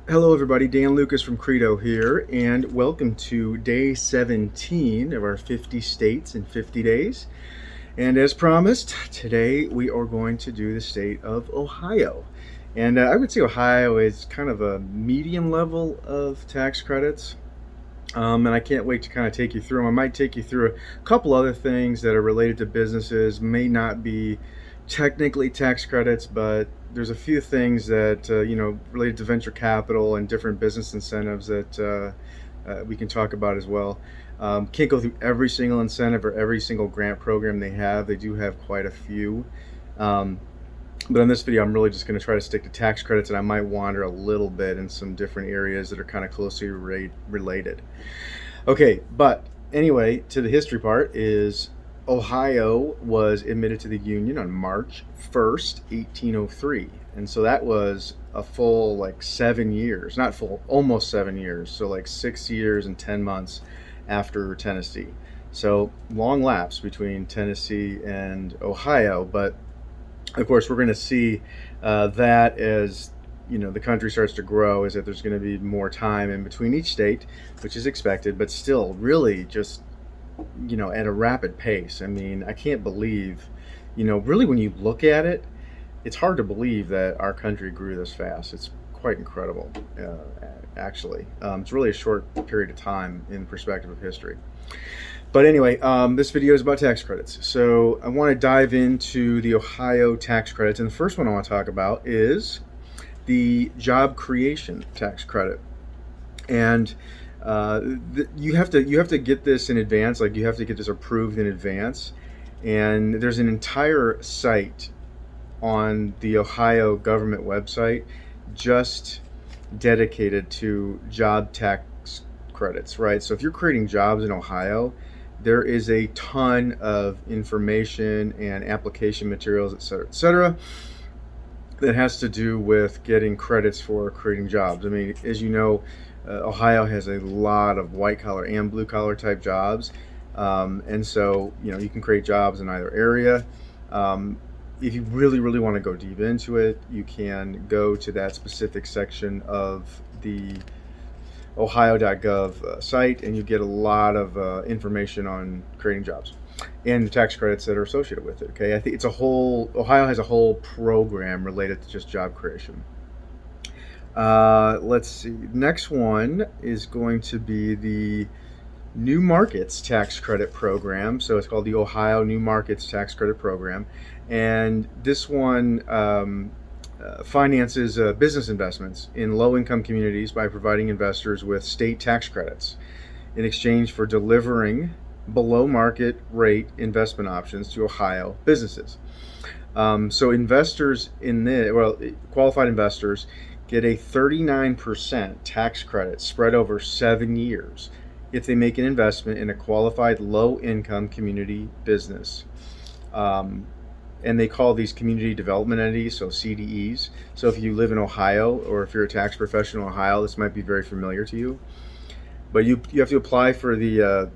Hello, everybody. Dan Lucas from Credo here, and welcome to day 17 of our 50 states in 50 days. And as promised, today we are going to do the state of Ohio. And I would say Ohio is kind of a medium level of tax credits. And I can't wait to kind of take you through them. I might take you through a couple other things that are related to businesses, may not be technically tax credits, but there's a few things that related to venture capital and different business incentives that we can talk about as well. Can't go through every single incentive or every single grant program they have. They do have quite a few. Um, but in this video, I'm really just going to try to stick to tax credits, and I might wander a little bit in some different areas that are kind of closely related. Okay, but anyway, to the history part is Ohio was admitted to the Union on March 1st, 1803. And so that was a full 7 years, not full, almost 7 years. So like 6 years and 10 months after Tennessee. So long lapse between Tennessee and Ohio. But of course, we're going to see that as the country starts to grow, is that there's going to be more time in between each state, which is expected, but still really just at a rapid pace. I mean, I can't believe, really when you look at it, it's hard to believe that our country grew this fast. It's quite incredible, actually. It's really a short period of time in perspective of history. But anyway, this video is about tax credits. So I want to dive into the Ohio tax credits. And the first one I want to talk about is the job creation tax credit. And you have to get this in advance. Like, you have to get this approved in advance. And there's an entire site on the Ohio government website just dedicated to job tax credits, right? So if you're creating jobs in Ohio, there is a ton of information and application materials, et cetera, that has to do with getting credits for creating jobs. I mean, as you know, Ohio has a lot of white collar and blue collar type jobs. And so, you can create jobs in either area. If you really, really want to go deep into it, you can go to that specific section of the ohio.gov site, and you get a lot of information on creating jobs and the tax credits that are associated with it. Okay, I think Ohio has a whole program related to just job creation. Let's see. Next one is going to be the New Markets Tax Credit Program. So it's called the Ohio New Markets Tax Credit Program. And this one finances business investments in low-income communities by providing investors with state tax credits in exchange for delivering below-market rate investment options to Ohio businesses. So investors qualified investors get a 39% tax credit spread over 7 years if they make an investment in a qualified low-income community business. And they call these community development entities, so CDEs. So if you live in Ohio, or if you're a tax professional in Ohio, this might be very familiar to you. But you have to apply for the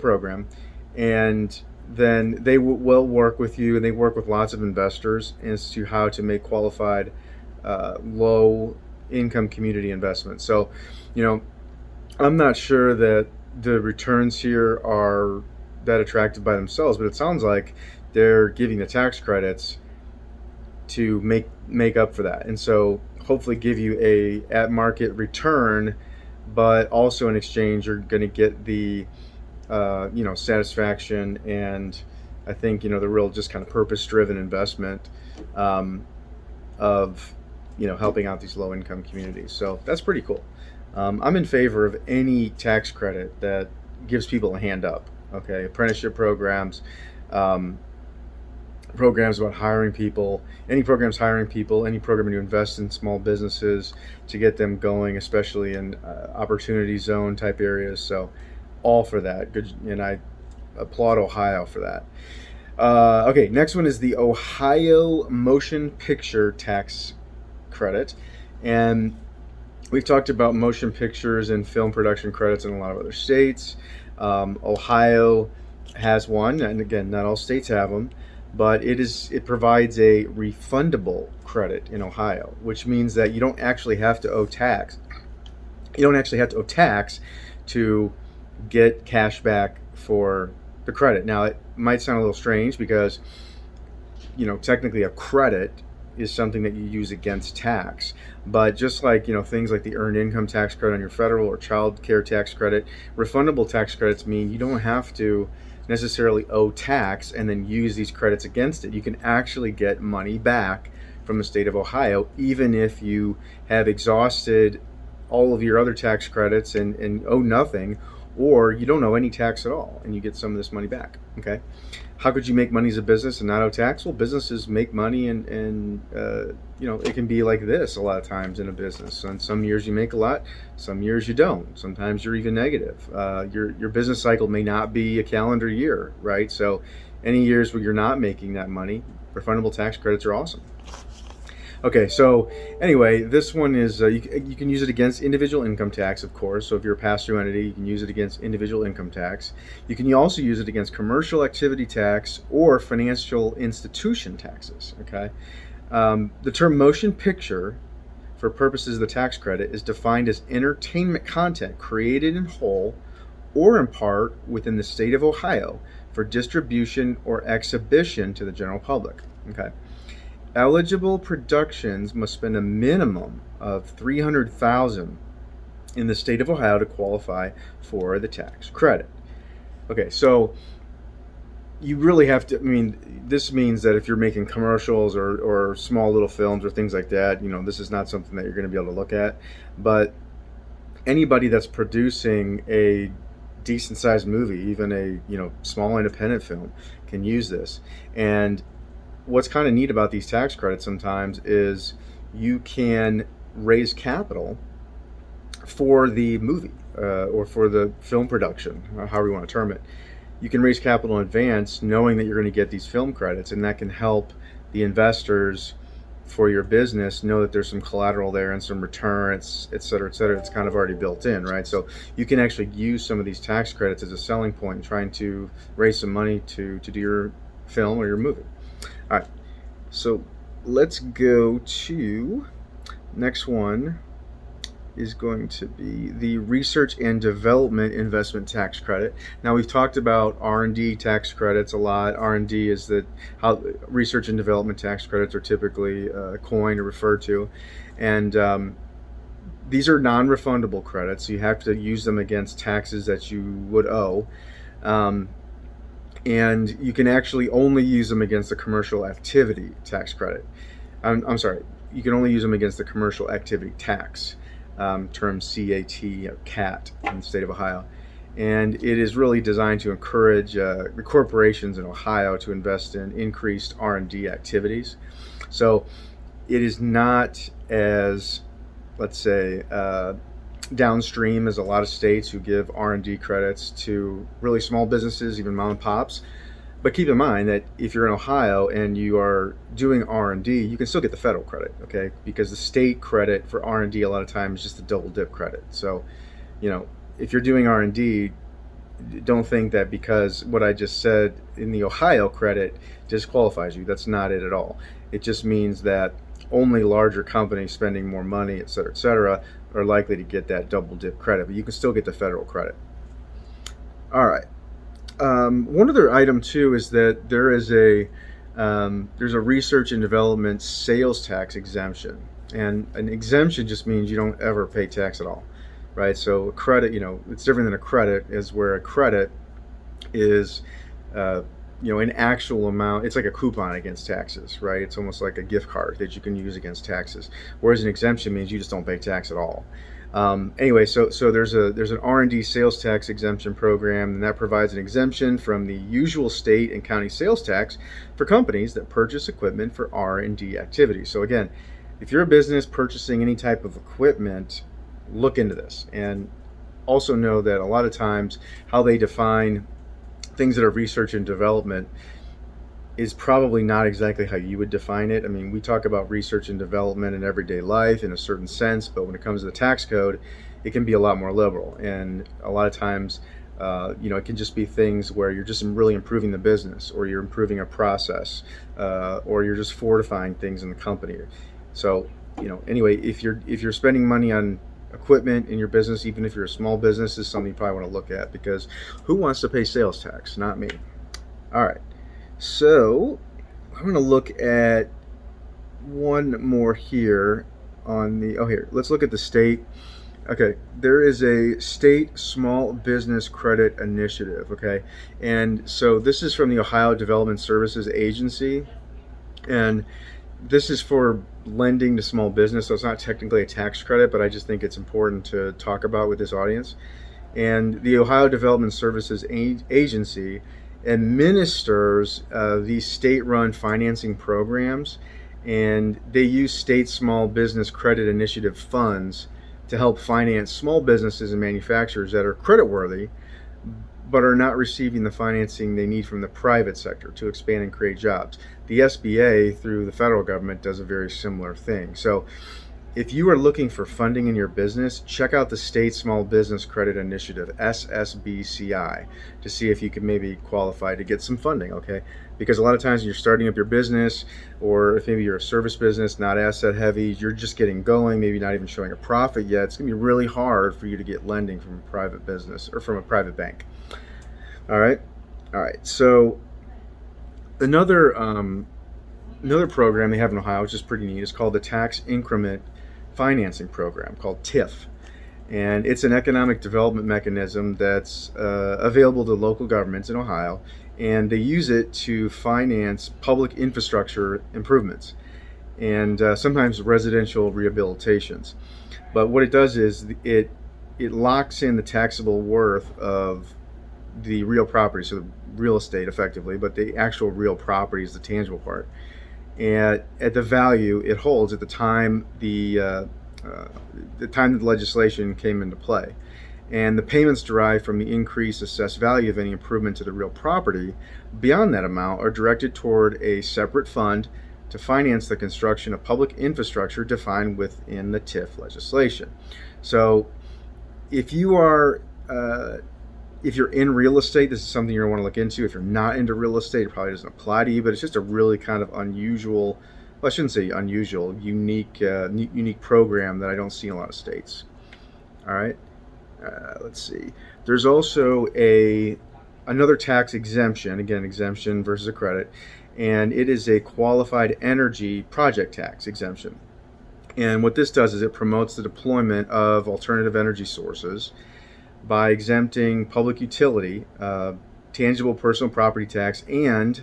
program, and then they will work with you, and they work with lots of investors as to how to make qualified low income community investments. So, I'm not sure that the returns here are that attractive by themselves, but it sounds like they're giving the tax credits to make up for that, and so hopefully give you a at market return, but also in exchange you're going to get the satisfaction, and I think the real just kind of purpose driven investment of helping out these low income communities. So that's pretty cool. I'm in favor of any tax credit that gives people a hand up. Okay, apprenticeship programs, programs about hiring people, any programs hiring people, any program to invest in small businesses to get them going, especially in opportunity zone type areas. So all for that. Good, and I applaud Ohio for that. Okay, next one is the Ohio Motion Picture Tax Credit. And we've talked about motion pictures and film production credits in a lot of other states. Ohio has one, and again, not all states have them. but it provides a refundable credit in Ohio, which means that you don't actually have to owe tax. You don't actually have to owe tax to get cash back for the credit. Now, it might sound a little strange because, technically a credit is something that you use against tax. But just like, things like the earned income tax credit on your federal or child care tax credit, refundable tax credits mean you don't have to necessarily owe tax and then use these credits against it. You can actually get money back from the state of Ohio, even if you have exhausted all of your other tax credits and owe nothing, or you don't owe any tax at all and you get some of this money back. Okay. How could you make money as a business and not owe tax? Well, businesses make money and it can be like this a lot of times in a business. And some years you make a lot, some years you don't. Sometimes you're even negative. Your business cycle may not be a calendar year, right? So any years where you're not making that money, refundable tax credits are awesome. Okay, so anyway, this one is you can use it against individual income tax, of course. So if you're a pass-through entity, you can use it against individual income tax. You can also use it against commercial activity tax or financial institution taxes. Okay, the term motion picture, for purposes of the tax credit, is defined as entertainment content created in whole or in part within the state of Ohio for distribution or exhibition to the general public. Okay. Eligible productions must spend a minimum of $300,000 in the state of Ohio to qualify for the tax credit. Okay, so you really have to, this means that if you're making commercials or small little films or things like that, this is not something that you're going to be able to look at. But anybody that's producing a decent sized movie, even a small independent film, can use this. And what's kind of neat about these tax credits sometimes is you can raise capital for the movie or for the film production, however you want to term it. You can raise capital in advance knowing that you're going to get these film credits, and that can help the investors for your business know that there's some collateral there and some returns, et cetera, et cetera. It's kind of already built in, right? So you can actually use some of these tax credits as a selling point in trying to raise some money to do your film or your movie. All right, so let's go to next one is going to be the research and development investment tax credit. Now, we've talked about R&D tax credits a lot. R&D is how research and development tax credits are typically coined or referred to, and these are non-refundable credits. So you have to use them against taxes that you would owe. And you can actually only use them against the commercial activity tax credit. I'm sorry, you can only use them against the commercial activity tax, termed CAT or CAT in the state of Ohio. And it is really designed to encourage the corporations in Ohio to invest in increased R&D activities. So it is not as, let's say, downstream as a lot of states who give R&D credits to really small businesses, even mom and pops. But keep in mind that if you're in Ohio and you are doing R&D, you can still get the federal credit, okay? Because the state credit for R&D a lot of times is just a double dip credit. So, if you're doing R&D, don't think that because what I just said in the Ohio credit disqualifies you. That's not it at all. It just means that only larger companies spending more money, et cetera, are likely to get that double dip credit, but you can still get the federal credit. All right. One other item too is that there's a research and development sales tax exemption, and an exemption just means you don't ever pay tax at all, right? So a credit, it's different than a credit, is where a credit is an actual amount. It's like a coupon against taxes, right? It's almost like a gift card that you can use against taxes. Whereas an exemption means you just don't pay tax at all. Anyway, so there's an R&D sales tax exemption program, and that provides an exemption from the usual state and county sales tax for companies that purchase equipment for R&D activities. So again, if you're a business purchasing any type of equipment, look into this, and also know that a lot of times how they define things that are research and development is probably not exactly how you would define it. We talk about research and development in everyday life in a certain sense, but when it comes to the tax code, it can be a lot more liberal. And a lot of times It can just be things where you're just really improving the business, or you're improving a process, or you're just fortifying things in the company. So, anyway, if you're spending money on equipment in your business, even if you're a small business, this is something you probably want to look at, because who wants to pay sales tax? Not me. All right. So I'm going to look at one more here here. Let's look at the state. Okay, there is a state small business credit initiative. Okay, and so this is from the Ohio Development Services Agency, and this is for lending to small business. So it's not technically a tax credit, but I just think it's important to talk about with this audience. And the Ohio Development Services Agency administers these state-run financing programs, and they use state small business credit initiative funds to help finance small businesses and manufacturers that are creditworthy but are not receiving the financing they need from the private sector to expand and create jobs. The SBA, through the federal government, does a very similar thing. So if you are looking for funding in your business, check out the State Small Business Credit Initiative, SSBCI, to see if you can maybe qualify to get some funding, okay? Because a lot of times when you're starting up your business, or if maybe you're a service business, not asset heavy, you're just getting going, maybe not even showing a profit yet, it's gonna be really hard for you to get lending from a private business or from a private bank. All right. So another program they have in Ohio, which is pretty neat, is called the Tax Increment Financing Program, called TIF, and it's an economic development mechanism that's available to local governments in Ohio, and they use it to finance public infrastructure improvements and sometimes residential rehabilitations. But what it does is it locks in the taxable worth of the real property, so the real estate effectively, but the actual real property is the tangible part. And at the value it holds at the time the time that the legislation came into play. And the payments derived from the increased assessed value of any improvement to the real property beyond that amount are directed toward a separate fund to finance the construction of public infrastructure defined within the TIF legislation. So if you're in real estate, this is something you're going to want to look into. If you're not into real estate, it probably doesn't apply to you, but it's just a really kind of unusual, well, I shouldn't say unusual, unique program that I don't see in a lot of states. All right, let's see. There's also another tax exemption, again, exemption versus a credit, and it is a qualified energy project tax exemption. And what this does is it promotes the deployment of alternative energy sources by exempting public utility, tangible personal property tax, and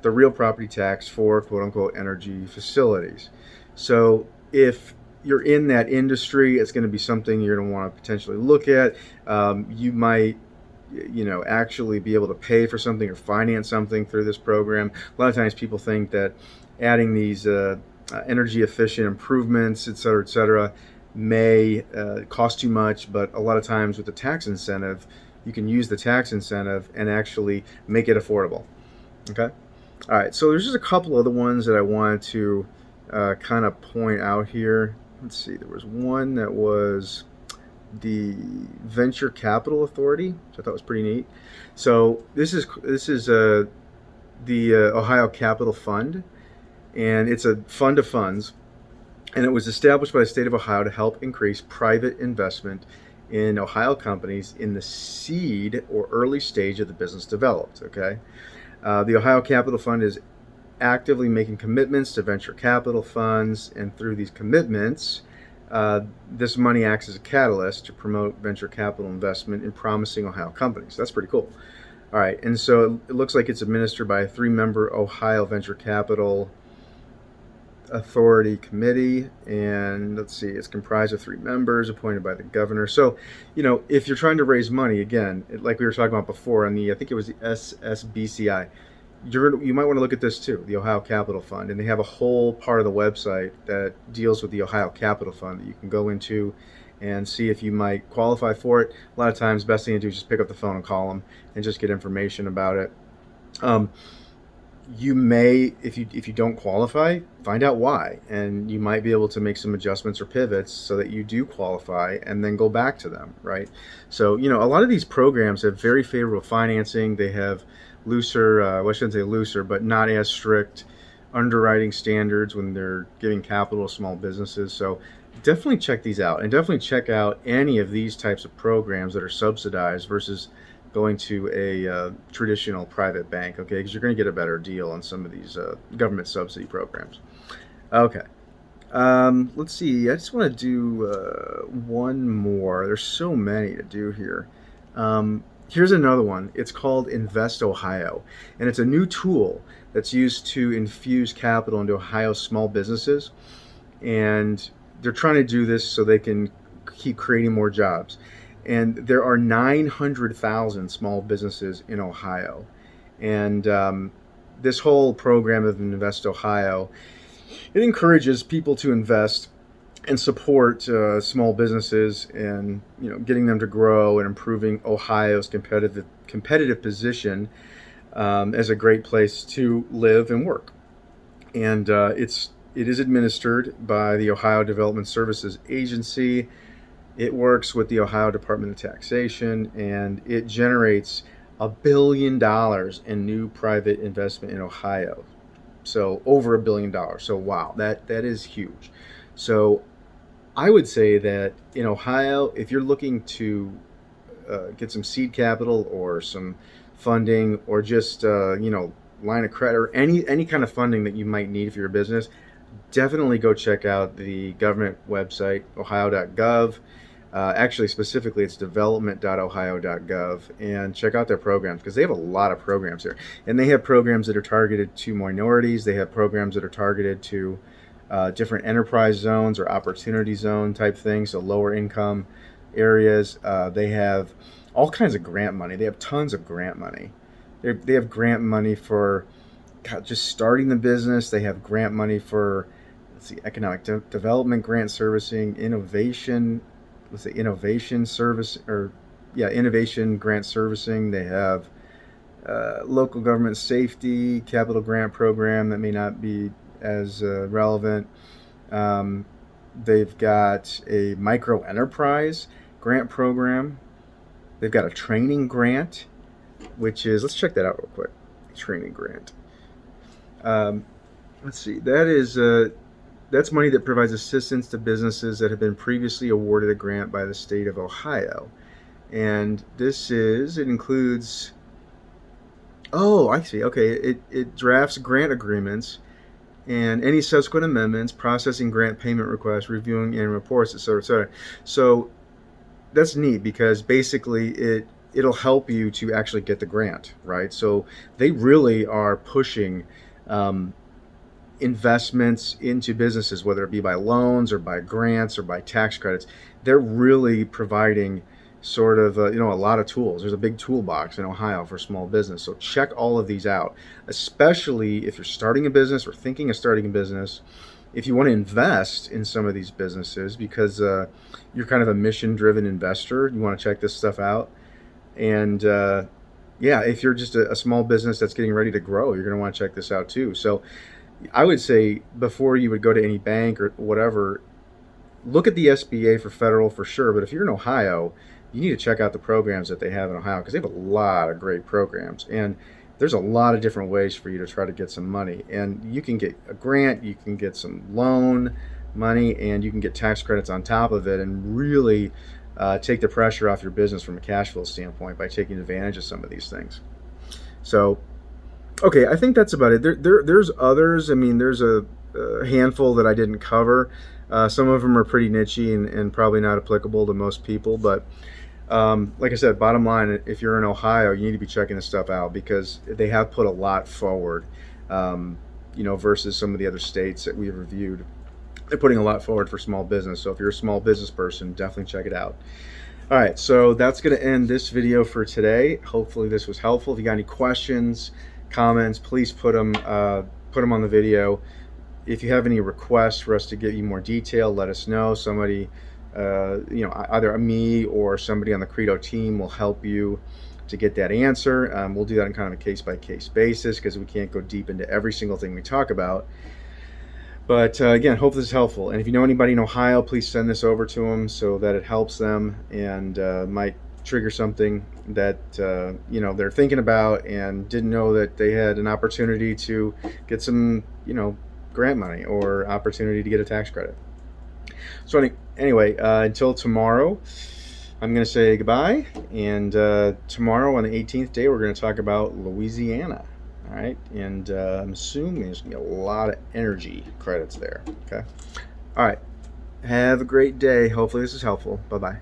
the real property tax for quote-unquote energy facilities. So if you're in that industry, it's going to be something you're going to want to potentially look at. You might actually be able to pay for something or finance something through this program. A lot of times people think that adding these energy efficient improvements, et cetera, may cost too much, but a lot of times with the tax incentive, you can use the tax incentive and actually make it affordable. Okay? All right, so there's just a couple other ones that I wanted to kind of point out here. Let's see, there was one that was the Venture Capital Authority, which I thought was pretty neat. So this is the Ohio Capital Fund, and it's a fund of funds, and it was established by the state of Ohio to help increase private investment in Ohio companies in the seed or early stage of the business developed. Okay, the Ohio Capital Fund is actively making commitments to venture capital funds, and through these commitments, this money acts as a catalyst to promote venture capital investment in promising Ohio companies. That's pretty cool. All right, and so it looks like it's administered by a 3-member Ohio Venture Capital Authority Committee, and let's see, it's comprised of 3 members appointed by the governor. So, if you're trying to raise money, again, like we were talking about before on I think it was the SSBCI, you might want to look at this too, the Ohio Capital Fund, and they have a whole part of the website that deals with the Ohio Capital Fund that you can go into and see if you might qualify for it. A lot of times, best thing to do is just pick up the phone and call them and just get information about it. you may, if you don't qualify, find out why, and you might be able to make some adjustments or pivots so that you do qualify, and then go back to them, right? So a lot of these programs have very favorable financing. They have looser, well, I shouldn't say looser, but not as strict underwriting standards when they're giving capital to small businesses. So definitely check these out, and definitely check out any of these types of programs that are subsidized versus going to a traditional private bank, okay? Because you're going to get a better deal on some of these government subsidy programs. Okay. Let's see. I just want to do one more. There's so many to do here. Here's another one. It's called Invest Ohio, and it's a new tool that's used to infuse capital into Ohio small businesses, and they're trying to do this so they can keep creating more jobs. And there are 900,000 small businesses in Ohio, and this whole program of Invest Ohio, it encourages people to invest and support small businesses, and getting them to grow and improving Ohio's competitive position as a great place to live and work. And it is administered by the Ohio Development Services Agency. It works with the Ohio Department of Taxation, and it generates $1 billion in new private investment in Ohio. So over $1 billion. So wow, that is huge. So I would say that in Ohio, if you're looking to get some seed capital or some funding, or just line of credit, or any kind of funding that you might need if you're a business, definitely go check out the government website, ohio.gov. Actually, specifically, it's development.ohio.gov, and check out their programs, because they have a lot of programs here. And they have programs that are targeted to minorities. They have programs that are targeted to different enterprise zones or opportunity zone type things, so lower income areas. They have all kinds of grant money. They have tons of grant money. They have grant money for just starting the business. They have grant money for, economic development grant servicing, innovation grant servicing. They have local government safety capital grant program that may not be as relevant. They've got a micro enterprise grant program. They've got a training grant, which is, let's check that out real quick. Training grant. Let's see. That's money that provides assistance to businesses that have been previously awarded a grant by the state of Ohio. And it includes, oh, I see. Okay. It drafts grant agreements and any subsequent amendments, processing grant payment requests, reviewing annual reports, et cetera, et cetera. So that's neat, because basically it'll help you to actually get the grant, right? So they really are pushing investments into businesses, whether it be by loans or by grants or by tax credits. They're really providing sort of a lot of tools. There's a big toolbox in Ohio for small business. So check all of these out, especially if you're starting a business or thinking of starting a business. If you want to invest in some of these businesses, because you're kind of a mission-driven investor, you want to check this stuff out. And if you're just a small business that's getting ready to grow, you're going to want to check this out too. So I would say, before you would go to any bank or whatever, look at the SBA for federal for sure. But if you're in Ohio, you need to check out the programs that they have in Ohio, because they have a lot of great programs. And there's a lot of different ways for you to try to get some money. And you can get a grant, you can get some loan money, and you can get tax credits on top of it, and really take the pressure off your business from a cash flow standpoint by taking advantage of some of these things. So, okay, I think that's about it. There's others. I mean, there's a handful that I didn't cover. Some of them are pretty nichey and probably not applicable to most people. But like I said, bottom line, if you're in Ohio, you need to be checking this stuff out, because they have put a lot forward, versus some of the other states that we've reviewed. They're putting a lot forward for small business. So if you're a small business person, definitely check it out. All right, so that's going to end this video for today. Hopefully this was helpful. If you got any questions, comments, please put them on the video. If you have any requests for us to give you more detail, let us know. Somebody, either me or somebody on the Credo team will help you to get that answer. We'll do that on kind of a case-by-case basis because we can't go deep into every single thing we talk about. But again, hope this is helpful. And if you know anybody in Ohio, please send this over to them so that it helps them and might trigger something that they're thinking about and didn't know that they had an opportunity to get some grant money or opportunity to get a tax credit. So anyway, until tomorrow, I'm going to say goodbye. And tomorrow on the 18th day, we're going to talk about Louisiana. All right, and I'm assuming there's going to be a lot of energy credits there. Okay. All right. Have a great day. Hopefully this is helpful. Bye-bye.